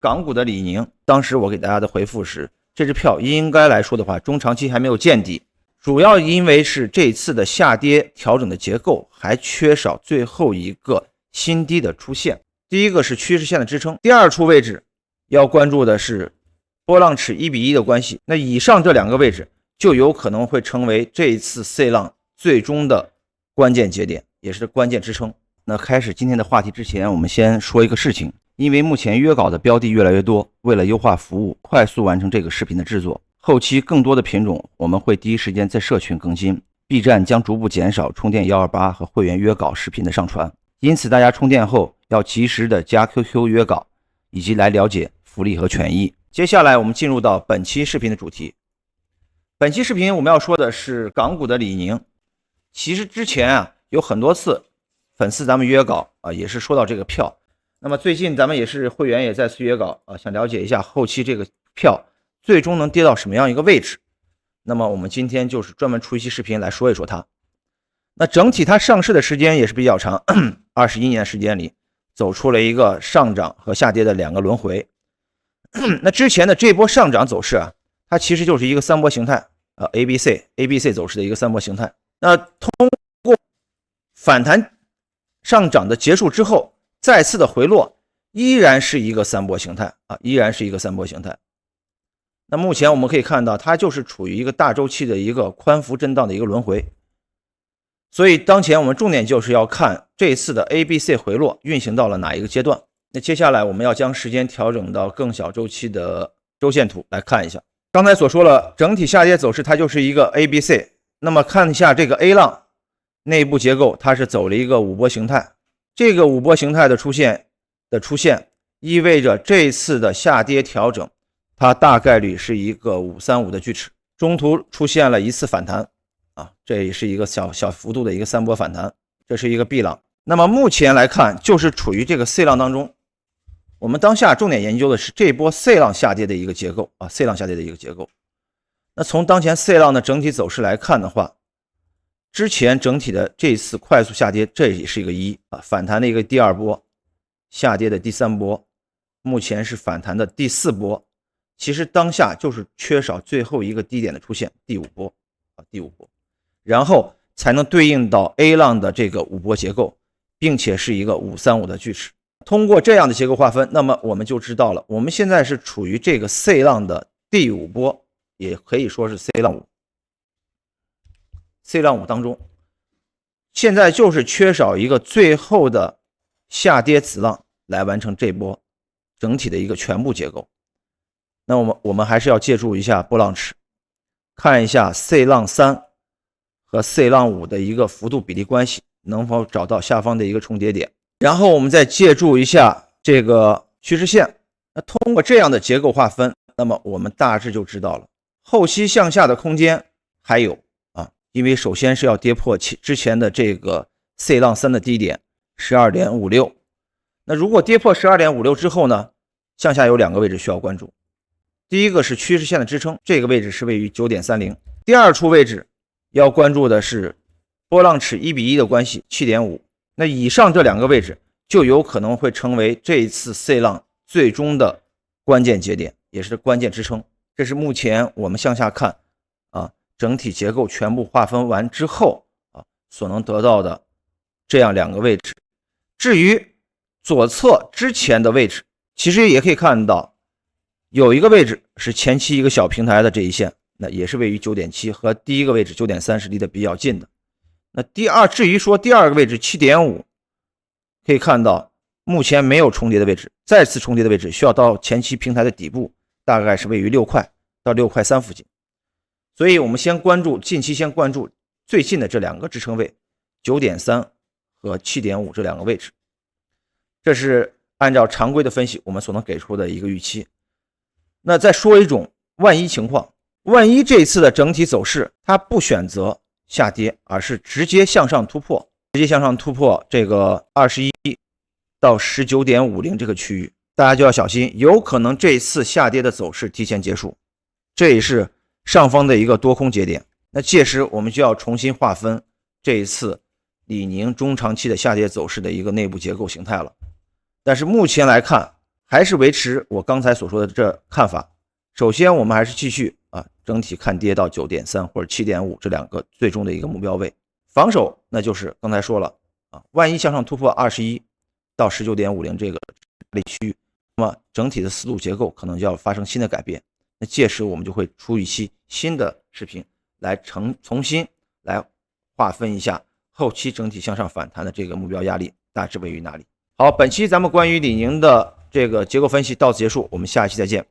港股的李宁，当时我给大家的回复是，这支票应该来说的话，中长期还没有见底，主要因为是这次的下跌调整的结构还缺少最后一个新低的出现。第一个是趋势线的支撑，第二处位置要关注的是波浪尺1:1的关系。那以上这两个位置就有可能会成为这一次 C 浪最终的关键节点，也是关键支撑。那开始今天的话题之前，我们先说一个事情，因为目前约稿的标的越来越多，为了优化服务，快速完成这个视频的制作，后期更多的品种我们会第一时间在社群更新， B 站将逐步减少充电128和会员约稿视频的上传，因此大家充电后要及时的加 QQ 约稿，以及来了解福利和权益。接下来我们进入到本期视频的主题。本期视频我们要说的是港股的李宁。其实之前有很多次粉丝咱们约稿也是说到这个票。那么最近咱们也是会员也再次约稿想了解一下后期这个票最终能跌到什么样一个位置。那么我们今天就是专门出一期视频来说一说它。那整体它上市的时间也是比较长，21年时间里走出了一个上涨和下跌的两个轮回。那之前的这波上涨走势它其实就是一个三波形态ABC 走势的一个三波形态。那通过反弹上涨的结束之后，再次的回落，依然是一个三波形态依然是一个三波形态。那目前我们可以看到，它就是处于一个大周期的一个宽幅震荡的一个轮回。所以当前我们重点就是要看这一次的 ABC 回落运行到了哪一个阶段。那接下来我们要将时间调整到更小周期的周线图来看一下。刚才所说了，整体下跌走势它就是一个 ABC。那么看一下这个 A 浪内部结构，它是走了一个五波形态。这个五波形态的出现意味着这一次的下跌调整它大概率是一个535的锯齿，中途出现了一次反弹这也是一个小幅度的一个三波反弹，这是一个 B 浪。那么目前来看就是处于这个 C 浪当中。我们当下重点研究的是这波 C 浪下跌的一个结构C 浪下跌的一个结构。那从当前 C 浪的整体走势来看的话，之前整体的这一次快速下跌，这也是一个反弹的一个第二波，下跌的第三波，目前是反弹的第四波。其实当下就是缺少最后一个低点的出现，第五波，然后才能对应到 A 浪的这个五波结构，并且是一个535的锯齿。通过这样的结构划分，那么我们就知道了，我们现在是处于这个 C 浪的第五波，也可以说是 C 浪五当中，现在就是缺少一个最后的下跌子浪来完成这波整体的一个全部结构。那我们还是要借助一下波浪尺，看一下 C 浪3和 C 浪5的一个幅度比例关系，能否找到下方的一个重叠点。然后我们再借助一下这个趋势线，那通过这样的结构划分，那么我们大致就知道了后期向下的空间还有因为首先是要跌破之前的这个 C 浪3的低点 12.56。 那如果跌破 12.56 之后呢，向下有两个位置需要关注。第一个是趋势线的支撑，这个位置是位于 9.30。 第二处位置要关注的是波浪尺1:1的关系 7.5。 那以上这两个位置就有可能会成为这一次 C 浪最终的关键节点，也是关键支撑。这是目前我们向下看整体结构全部划分完之后所能得到的这样两个位置。至于左侧之前的位置，其实也可以看到有一个位置是前期一个小平台的这一线，那也是位于 9.7， 和第一个位置 9.3 是离得比较近的。那至于说第二个位置 7.5， 可以看到目前没有重叠的位置，再次重叠的位置需要到前期平台的底部，大概是位于6块到6块3附近。所以我们近期先关注最近的这两个支撑位 9.3 和 7.5 这两个位置，这是按照常规的分析我们所能给出的一个预期。那再说一种万一情况，万一这次的整体走势它不选择下跌，而是直接向上突破这个21到 19.50 这个区域，大家就要小心，有可能这次下跌的走势提前结束，这也是上方的一个多空节点。那届时我们就要重新划分这一次李宁中长期的下跌走势的一个内部结构形态了。但是目前来看还是维持我刚才所说的这看法。首先我们还是继续整体看跌到 9.3 或者 7.5 这两个最终的一个目标位。防守那就是刚才说了万一向上突破21到 19.50 这个压力区域，那么整体的思路结构可能就要发生新的改变。那届时我们就会出一期新的视频来重新来划分一下后期整体向上反弹的这个目标压力大致位于哪里。好，本期咱们关于李宁的这个结构分析到此结束，我们下一期再见。